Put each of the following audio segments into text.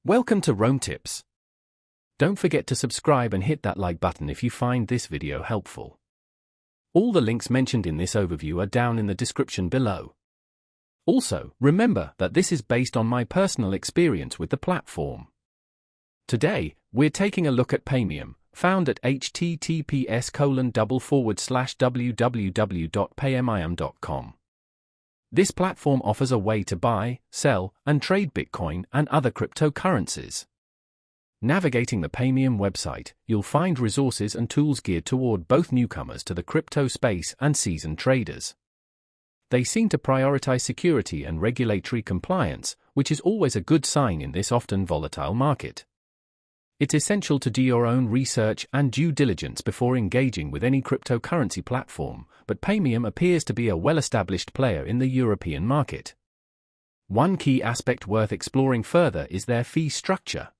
Welcome to Rome Tips. Don't forget to subscribe and hit that like button if you find this video helpful. All the links mentioned in this overview are down in the description below. Also, remember that this is based on my personal experience with the platform. Today, we're taking a look at Paymium, found at https://www.paymium.com. This platform offers a way to buy, sell, and trade Bitcoin and other cryptocurrencies. Navigating the Paymium website, you'll find resources and tools geared toward both newcomers to the crypto space and seasoned traders. They seem to prioritize security and regulatory compliance, which is always a good sign in this often volatile market. It's essential to do your own research and due diligence before engaging with any cryptocurrency platform, but Paymium appears to be a well-established player in the European market. One key aspect worth exploring further is their fee structure.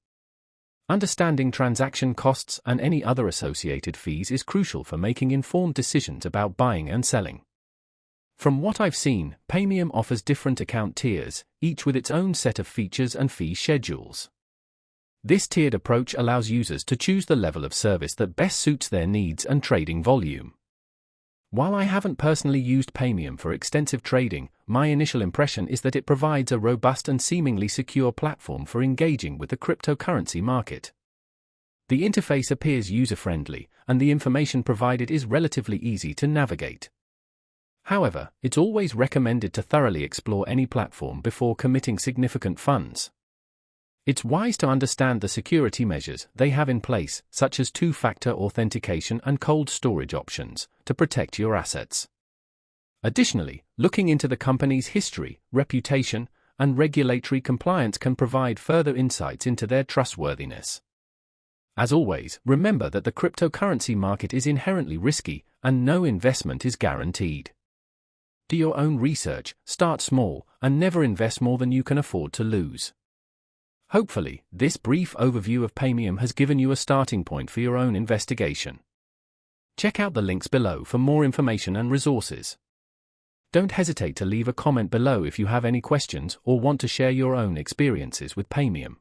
Understanding transaction costs and any other associated fees is crucial for making informed decisions about buying and selling. From what I've seen, Paymium offers different account tiers, each with its own set of features and fee schedules. This tiered approach allows users to choose the level of service that best suits their needs and trading volume. While I haven't personally used Paymium for extensive trading, my initial impression is that it provides a robust and seemingly secure platform for engaging with the cryptocurrency market. The interface appears user-friendly, and the information provided is relatively easy to navigate. However, it's always recommended to thoroughly explore any platform before committing significant funds. It's wise to understand the security measures they have in place, such as two-factor authentication and cold storage options, to protect your assets. Additionally, looking into the company's history, reputation, and regulatory compliance can provide further insights into their trustworthiness. As always, remember that the cryptocurrency market is inherently risky, and no investment is guaranteed. Do your own research, start small, and never invest more than you can afford to lose. Hopefully, this brief overview of Paymium has given you a starting point for your own investigation. Check out the links below for more information and resources. Don't hesitate to leave a comment below if you have any questions or want to share your own experiences with Paymium.